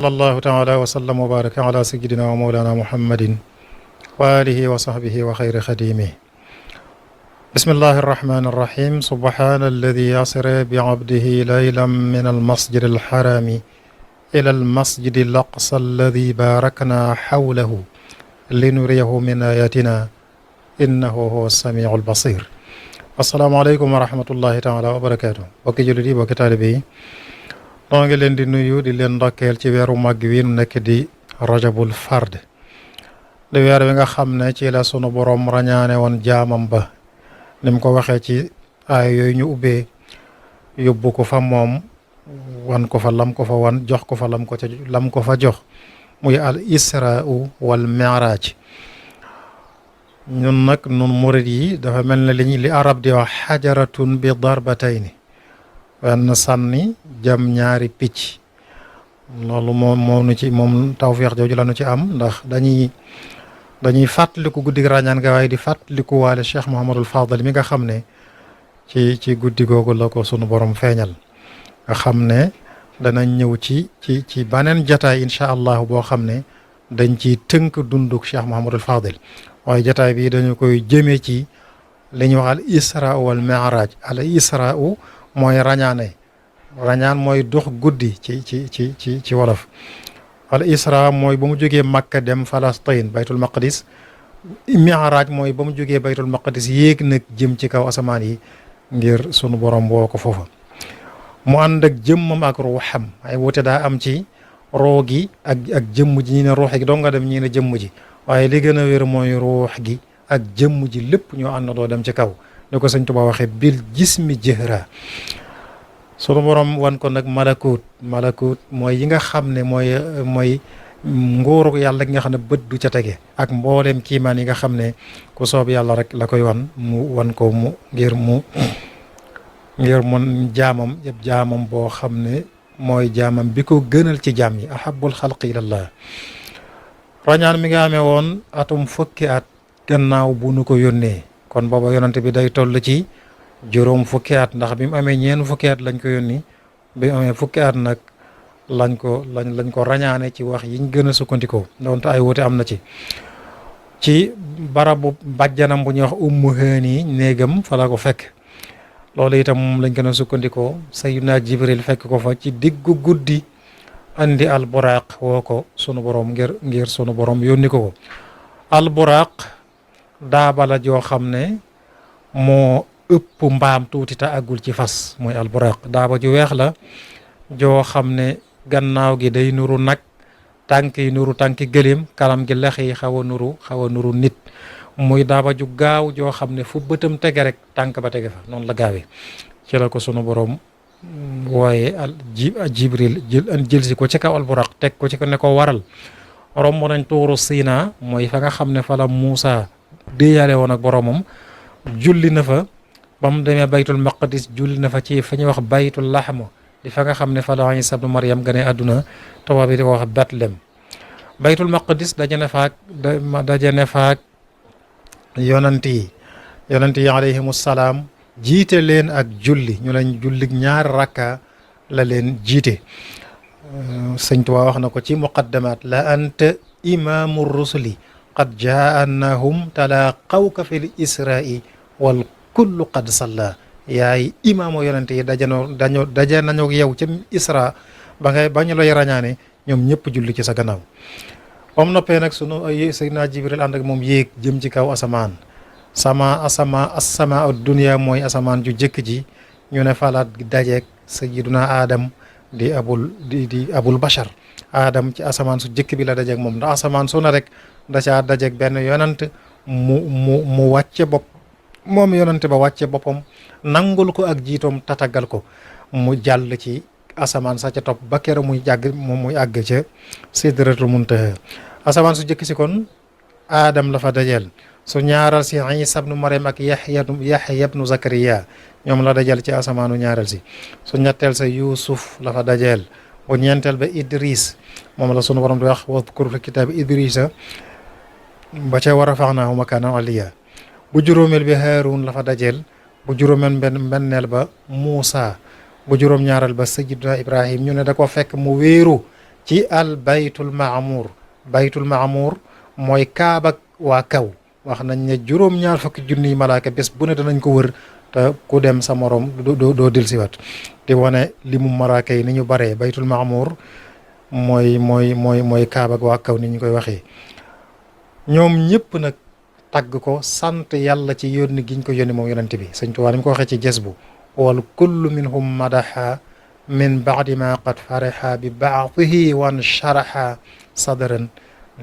sallallahu taala wa sallam wa baraka ala sayyidina wa mawlana muhammadin wa alihi wa sahbihi wa khayri khadimihi. Bismillahi irrahmani irrahim. Subhana alladi asra bi abdihi laylan min almasjid alharami ila almasjid alaqsa alladi barakna hawlahu linuriyahu min ayatina innahu huwa samiu albasir. Assalaamu aleykum wa rahmatullahi taala wa barakatuh. Bokki jullit yi, bokki taalibe yi, noo ngi leen di nuyu di leen ndokkeel ci weeru màgg wi nu nekk di rajabul fard, di weer wi nga xam ne ci la sunu borom rañaane woon jaamam ba ni mu ko waxee ci aay yooyu ñu ubbee, yóbbu ko fa moom, wan ko fa lam ko fa wan, jox ko fa lam ko fa jox, muy al israu wal miraaj. ñun nag nun murid yi dafa mel ne li arab di wax xajaratun bi darbatayni, wenn sànni jam ñaari picc. loolu moom tawfeex jooju la nu ci am, ndax dañuy fàttaliku guddi ràññaan ga, waaye di fàttaliku waale Cheikh Mouhamadul Fadal mi nga xam ne ci guddi googu la ko sunu borom feeñal. nga xam ne danañ ñëw ci baneen jataay incha allah boo xam ne dañ ci tënk dunduk Cheikh Mouhamadul Fadal, waaye jataay bi dañu koy jëmee ci li ñuy wax al isra wal mi'raj. al isra mooy rañaan mooy dox guddi ci wolof. al isra mooy ba mu jógee Makka dem Palestine baytul maqdis. mi'raj mooy ba mu jógee baytul maqdis yéeg nag jëm ci kaw asamaan yi ngir sunu borom woo ko foofa. mu ànd ak jëmmam ak ruuxam, ay wute daa am ci roo gi ak jëmm ji. ñi ne ruux gi doo nga dem, ñi ne jëmm ji, waaye li gën a wér mooy ruux gi ak jëmm ji lépp ñoo ànd doo dem ci kaw, ni ko sëñ Tuubaa waxee bil jismi jëhra. sunu borom wan ko nag malakut mooy yi nga xam ne mooy nguuru yàlla gi nga xam ne bët du ca tege, ak mbooleem kiimaan yi nga xam ne ku soob yàlla rek la koy wan ko ngir mun jaamam boo xam ne mooy jaamam bi ko gënal ci jaam yi, ahabul xalqi ilallah. rañaan mi nga amee woon atum fukki at gannaaw bu nu ko yónnee, kon booba yonante bi day toll ci juróom fukki at, ndax bi mu amee ñeen fukki at lañ ko yónni, bi mu amee fukki at nag lañ ko rañaane ci wax yiñ gën a sukkandikoo, donte ay wuute am na ci barabu bàjjanam bu ñuy wax ummu haani néegam fa la ko fekk. loolu itam moom lañ gën a sukkandikoo. sayyidina Jibril fekk ko fa ci diggu guddi, andi alburaq woo ko sunu borom ngir sunu borom yónni ko. alburaq daaba la joo xam ne moo ëpp mbaam tuuti te àggul ci fas, mooy alburaq. daaba ju weex la joo xam ne gannaaw gi day nuru nag, tànk yi nuru tànki gëléem, kanam gi lex yi xaw a nuru nit. muy daaba ju gaaw joo xam ne fu bëtam tege rek tànk ba tege fa, noonu la gaawee. ci la ko sunu borom wooye Jibril jël si ko ci kaw alburaq, teg ko ci ko ne ko waral. romb nañ tuuru Sina, mooy fa nga xam ne fa la Muusa déeyaale woon ak boromam. julli na fa ba mu demee baytul maqdis, julli na fa ci fa ñuy wax baytul laxm, di fa nga xam ne fa la Isa ibnu Maryam gane àdduna, tubaab bi di ko wax Betlem. baytul maqdis daje ne faak yonant yi alayhimu salaam, jiite leen ak julli. ñu leen julli ñaari rakka la leen jiite. sëñ Tuubaa wax na ko ci muqaddamaat, la anta imaamu rusuli qad jaannahum talaqawka fil isra'i wal kullu qad salla. yaay imaamu yonante yi daje nañu yow ca isra ba ñu lay rañaane, ñoom ñëpp julli ci sa gannaaw. ba mu noppee nag Seydina Jibril ànd ak moom yéeg jëm ci kaw asamaan. asama dunya mooy asamaan ju jëkk ji. ñu ne falaat dajeeg sayyiduna Adam di abul bashar. Adam ci asamaan su jëkk bi la dajeeg moom, ndax asamaan su na rek da caa dajeeg benn yonant mu wàcce bopp, moom yonante ba wàcce boppam, nangul ko ak jiitoom, tatagal ko, mu jàll ci asamaan sa ca topp ba keroog muy àgg ca sidratul muntaha. asamaan su jëkk si kon Adam la fa dajeel. su ñaaral si Isa ibnu Maryam ak Yaxya ibnu Zakariya, ñoom la dajeel ci asamaanu ñaareel si. su ñetteel sa Yuusuf la fa dajeel. bu ñeenteel ba Idris, moom la sunu borom di wax wadkur fi kitaabi Idrisa, ba ca wa rafaxnaahu makaanan aliyya. bu juróomeel bi Haarun la fa dajeel. bu juróom-benneel ba Muusa. bu juróom-ñaareel ba Sayyidina Ibrahim, ñu ne da ko fekk mu wéeru ci al baytul maamuur. baytul maamuur mooy kaabak waa kaw. wax nañ ne juróom-ñaar fukki junniy malaaka bés bu ne danañ ko wër te ku dem sa morom doo dil siwat di wane li mu malaaka yi ni ñu baree. baytul maamuur mooy kaabak waa kaw ni ñu koy waxee. ñoom ñëpp nag tagg ko sant yàlla ci yónni giñ ko yónni moom yonente bi. Sëñ Tuubaa ni mu ko waxee ci jes bu wal kullu minhum madaxa min baadi ma qad farixa bi baadihi wan sharaxa sadran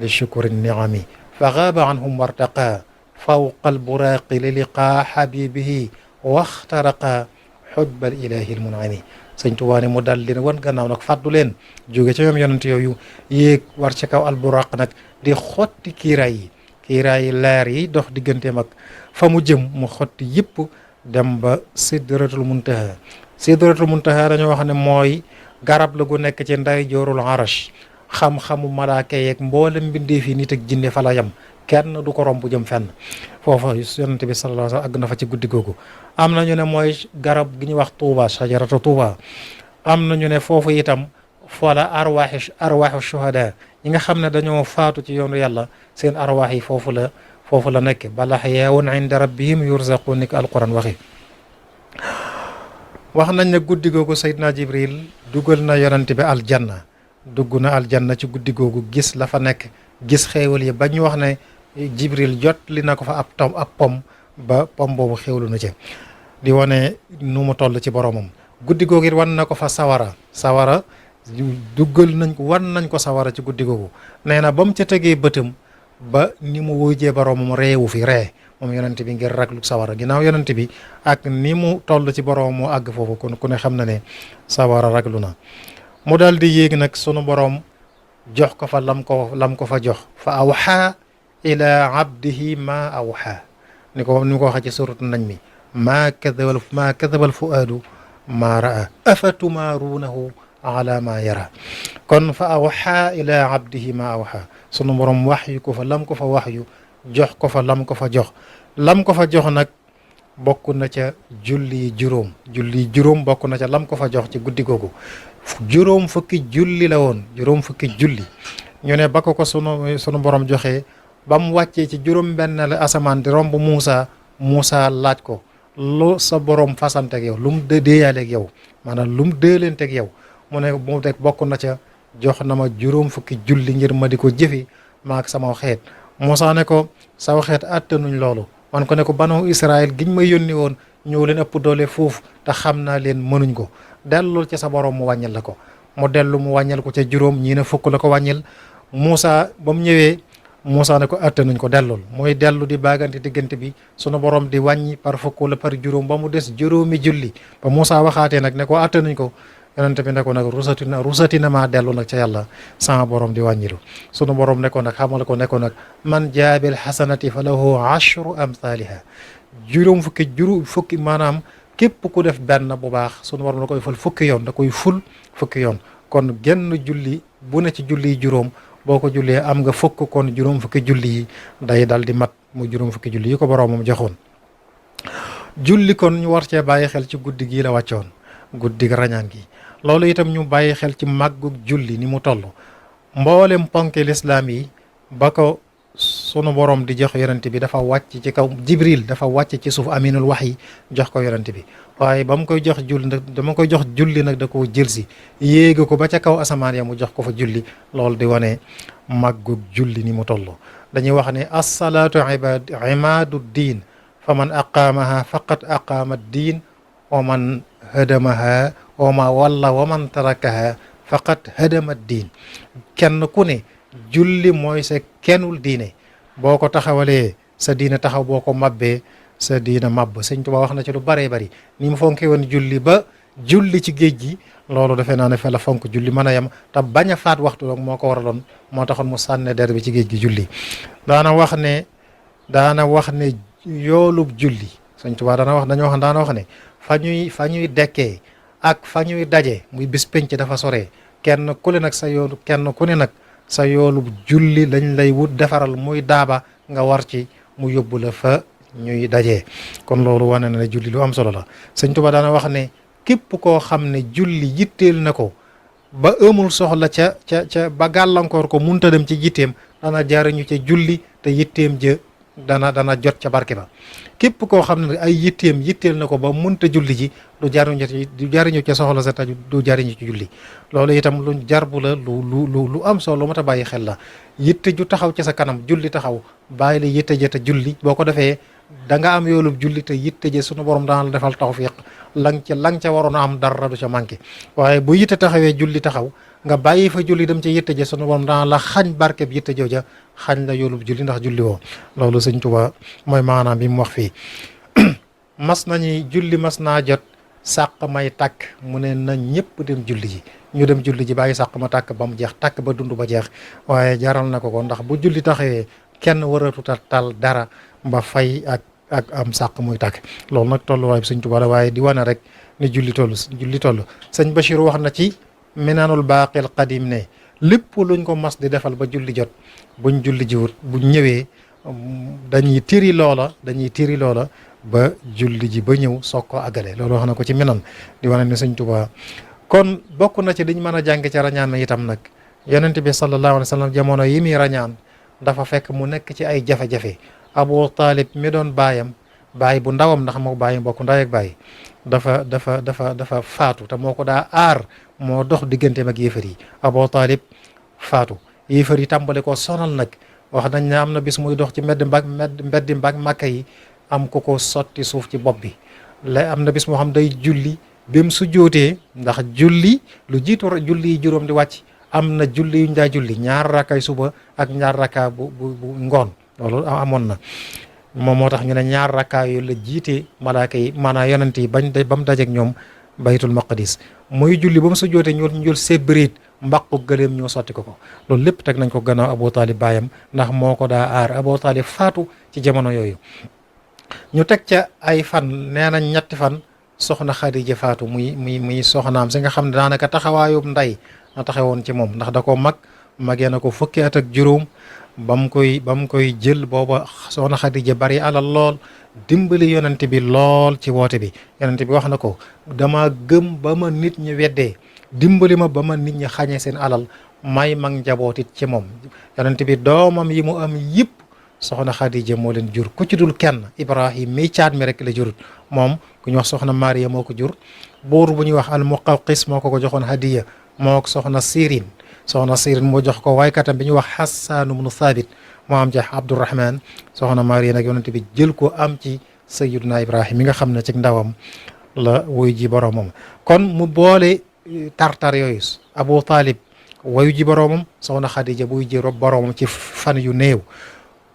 li shukuri niami fa gaaba anhum wartaqa fawqa alburaaqi li liqaa xabibihi waxtaraqa xujbal ilahi almunami. Sëñ Tuubaa ne mu dal leen wan gannaaw nag fàddu leen jóge ca ñoom yonent yooyu yéeg war ci kaw alburaq nag di xotti kiiraay yi leer yi dox digganteem ak fa mu jëm mu xotti yëpp dem ba sidratul muntaha. sidratul muntaha dañoo wax ne mooy garab la gu nekk ci nday joorul arash. xam-xamu malaaka yeeg mboolem mbindeef yi nit ak jinne fa la yam, kenn du ko romb jëm fenn. foofa yonent bi sallallahu alayhi wa sallam àgg na fa ci guddi googu. am na ñu ne mooy garab gi ñuy wax tuuba shajaratu tuuba. am na ñu ne foofu itam foola arwaaxu shuhada ñi nga xam ne dañoo faatu ci yoonu yàlla seen arwaax yi foofu la nekk. bal ahyaa'un inda rabbihim yurzaquun ni ko alquran waxi. wax nañ ne guddi googu Seydina Jibril dugal na yonent bi aljanna. dugg na aljanna ci guddi googu gis la fa nekk, gis xéewal yi ba ñu wax ne Jibril jot li na ko fa ab pom ba pom boobu xéewlu na ci di wane nu mu toll ci boromam. guddi googu it wan na ko fa sawara duggal nañ ko wan nañ ko sawara ci guddi googu. nee na ba mu ca tegee bëtam ba ni mu wujjee boromam reewu fi ree moom yonent bi ngir raglu sawara. ginnaaw yonent bi ak ni mu toll ci boromam moo àgg foofu kon ku ne xam na ne sawara raglu na. mu daal di yéeg nag sunu borom jox ko fa lam ko fa jox. fa awxa ila abdihi ma awxa ni ko waxee ci suratu najmi maa kadabal fuaadu maa raa afatumaaruunahu ala ma yara. kon fa awxa ila abdihi ma awxa sunu borom waxyu ko fa lam ko fa waxyu jox ko fa lam ko fa jox. lam ko fa jox nag bokk na ca julli juróom bokk na ca lam ko fa jox ci guddi googu. juróom fukki julli la woon. ñu ne ba ko sunu borom joxe ba mu wàccee ci juróom benn la asamaan di romb Muusa laaj ko lu sa borom fasanteeg yow lu mu déeyaaleeg yow maanaam lu mu déelenteeg yow mu ne mu teg bokk na ca jox na ma juróom fukki julli ngir ma di ko jëfi maak sama xeet. Muusa ne ko saw xeet attanuñ loolu. man ko ne ko banu Israël giñ ma yónni woon ñëw leen ëpp doole foofu te xam naa leen mënuñ ko. dellul ca sa borom mu wàññil la ko. mu dellu mu wàññil ko ca juróom ñii ne fukk la ko wàññil. Muusa ba mu ñëwee Muusa ne ko attanuñ ko dellul mooy dellu di baagante diggante bi sunu borom di wàññi par fukk wala par juróom ba mu des juróomi julli. ba Muusa waxaatee nag ne ko attanuñ ko yonente bi ne ko nag rusati na maa dellu nag ca yàlla sama borom di wàññilu. sunu borom ne ko nag xamal ko ne ko nag man jaabil xasanati fa lahu ashru amthaliha juróom fukki maanaam képp ku def benn bu baax sunu borom da koy ful fukki yoon. kon genn julli bu ne ci julli juróom boo ko jullee am nga fukk. kon juróom fukki julli yi day dal di mat mu juróom fukki julli yi ko boroomam joxoon. julli kon ñu war cee bàyyi xel ci guddi gii la wàccoon, guddi rañaan gi. loolu itam ñu bàyyi xel ci màggug julli ni mu toll. mboolem ponki lislaam yi ba ko sunu borom di jox yonent bi dafa wàcc ci kaw Jibril dafa wàcc ci suuf aminul wahyi jox ko yonent bi. waaye ba mu koy jox julli nag da ko jël si yéega ko ba ca kaw asamaan ya mu jox ko fa julli. loolu di wane màggug julli ni mu toll. dañuy wax ne assalaatu imaadu diin fa man aqaamaha faqad aqaama diin wa man hadamaha wa man tarakaha faqad hadama diin. kenn ku ne julli mooy sa kennul diine. boo ko taxawalee sa diine taxaw, boo ko mabbee sa diina mabb. Sëñ Tuubaa wax na ci lu baree bari ni mu fonke woon julli ba julli ci géej gi. loolu defe naa ne fa la fonk julli mën a yem te bañ a faat waxtu doog moo ko waraloon moo taxoon mu sànne der bi ci géej gi julli. daana wax ne yoolub julli. Sëñ Tuubaa daana wax ne fa ñuy dekkee ak fa ñuy daje muy bis penc dafa sore. kenn ku ne nag sa yoolub julli lañ lay wut defaral muy daaba nga war ci mu yóbbu la fa ñuy dajee. kon loolu wane na ne julli lu am solo la. Sëñ Tuubaa daana wax ne képp koo xam ne julli yitteel na ko ba ëmul soxla ca ba gàllankoor ko munta dem ci yitteem dana jariñu ca julli te yitteem jë dana jot ca barke ba. képp koo xam ne ay yitteem yitteel na ko ba munta julli ji du jariñu ca soxla sa taju du jariñu ci julli. loolu itam lu jarbu la lu am solo lu mat a bàyyi xel la. yitte ju taxaw ci sa kanam julli taxaw bàyyi la yitte ja te julli boo ko defee da nga am yoolub julli te yitte ja sunu borom dana la defal tawfiq lang ca waroon a am dara du ca manqué. waaye bu yitte taxawee julli taxaw nga bàyyi fa julli dem ca yitte ja sunu borom dana la xañ barkeb yitte jooja xañ la yoolub julli ndax julli woo. loolu Sëñ Tuubaa mooy maanaam bi mu wax fii. mas naa jot sàq may tàkk mu ne na ñëpp dem julli ji ñu dem julli ji bàyyi sàq ma tàkk ba mu jeex tàkk ba dund ba jeex waaye jaral na ko ndax bu julli taxawee kenn waratuta tal dara ba fay ak am sàq muy tàkk. loolu nag tolluwaay bi Sëñ Tuubaa la waaye di wane rek ni julli toll sëñ Bachir wax na ci Minanul Baaqil Qadim ne lépp luñ ko mas di defal ba julli jot buñ julli jiwut buñ ñëwee dañuy tiri loola ba julli ji ba ñëw soog ko àggale. loolu wax na ko ci Minan di wane ni Sëñ Tuubaa kon bokk na ci liñ mën a jàng ca rañaan na itam nag yonent bi sallallahu alayhi wa sallam jamono yi muy rañaan dafa fekk mu nekk ci ay jafe-jafe. Abu Talib mi doon baay bu ndawam ndax moo baayam bokk ndey ak baay dafa faatu te moo ko daa aar moo dox digganteem ak yéefar yi. Abu Talib faatu yéefar yi tàmbale ko sonal nag wax nañ ne am na bis muy dox ci mbeddi Makka yi am ko sotti suuf ci bopp bi. am na bis moo xam day julli bi mu sujjootee ndax julli lu jiitu julli yi juróom di wàcc am na julli yuñ daa julli ñaar rakkay suba ak ñaar rakka bu ngoon. loolu amoon na moom moo tax ñu ne ñaar rakkaa yu la jiite malaaka yi maanaam yonent yi ba mu dajeek ñoom baytul maqdis muy julli ba mu sujjootee ñu jël sébriit mbaqu gëléem ñoo sotti ko loolu lépp teg nañ ko gannaaw Abu Talib baayam ndax moo ko daa aar. Abu Talib faatu ci jamono yooyu ñu teg ca ay fan nee nañ 3 fan soxna Xadija faatu muy soxnaam si nga xam ne daanaka taxawaayub ndey na taxawoon ci moom ndax da ko magee na ko fukki at ak juróom ba mu koy jël booba soxna Xadija bari alal lool dimbali yonent bi lool ci woote bi. yonent bi wax na ko dama gëm ba ma nit ñi weddee dimbali ma ba ma nit ñi xañee seen alal may mag njabootit ci moom. yonent bi doomam yi mu am yëpp soxna Xadija moo leen jur ku ci dul kenn Ibrahim mi caat mi rek la jurut moom ku ñu wax soxna Mariya moo ko jur. buur bu ñuy wax al Muqawqis moo ko joxoon hadiya moo soxna Sirin moo jox ko waykatam bi ñuy wax Hassan ibnu Thabit moo am ci Abdurrahman. soxna Mariya nag yonent bi jël ko am ci Sayyiduna Ibrahim mi nga xam ne ci ndawam la wuy ji boromam. kon mu boole tartar yooyu Abu Talib wayu ji boromam soxna Xadija buy ji boromam ci fan yu néew.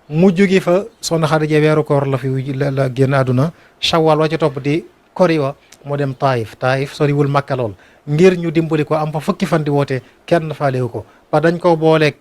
mu jóge fa soxna Xadija weeru koor la fi la génn àdduna. Shawwal wa ci topp di kori wa mu dem Taif soriwul Makka lool ngir ñu dimbali ko am fa fukki fan di woote kenn faalewu ko ba dañ ko booleeg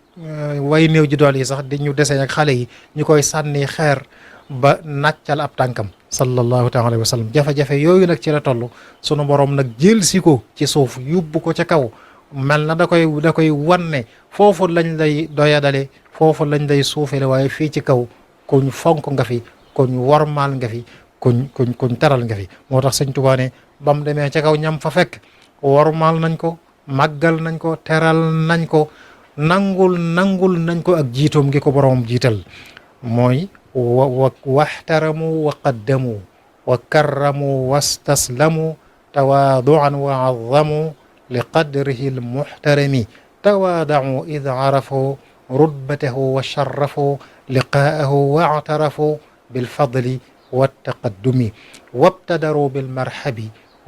way néew ji dool yi sax di ñu desee ak xale yi ñu koy sànni xeer ba nàccal ab tànkam sallallahu taala alayhi wa sallam. jafe-jafe yooyu nag ci la toll sunu borom nag jël si ko ci suuf yóbbu ko ca kaw mel na da koy wanne foofu lañ lay doyadale foofu lañ lay suufele waaye fii ci kaw kuñ fonk nga fi kuñ wormaal nga fi kuñ teral nga fi. moo tax Sëñ Tuubaa ne ba mu demee ca kaw ñam fa fekk wormaal nañ ko màggal nañ ko teral nañ ko nangul nañ ko ak jiitoom gi ko boroom jiital mooy waxtaramu wa qaddamu wa karramu wastaslamu tawaaduan wa azzamu li qadrihi almuxtarami tawaadacu id arafu rutbatahu wa sharafu liqaahu wa actarafu bilfadli والتقدم وابتدروا بالمرحب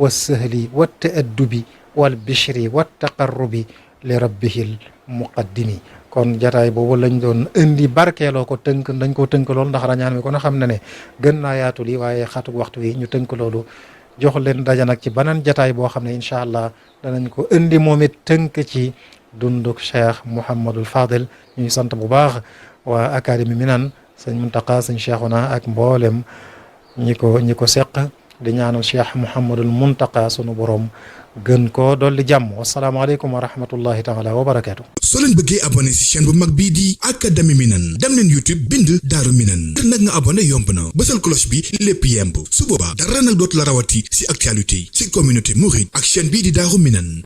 والسهل والتأدب والبشر والتقرب لربه المقدم. kon jataay boobu lañ doon indi barkeeloo ko tënk dañ ko tënk loolu ndax rañaan mi kon xam na ne gën naa yaatu li waaye xatuk waxtu wi ñu tënk loolu jox leen daja nag ci beneen jataay boo xam ne incha allah danañ ko indi moom it tënk ci dunduk Cheikh Mouhamadul Fadil. ñuy sant bu baax waa académie Minan sëñ Muntaqa sëñ Cheikhuna ak mboolem ñi ko seq di ñaanal Cheikh Mouhamadul Muntaqa sunu borom gën koo dolli jàmm. wasalaamaaleykum wa rahmatullahi taala wa barakaatu. soo leen bëggee abonné ci chaîne bu mag bii di académie Minane dem leen YouTube bind Daaru Minane ngir nag nga abonné yomb na bësal cloche bi lépp yemb su boobaa dara nag dootu la rawati ci actualité ci communauté mouride ak chaîne bii di Daaru Minane.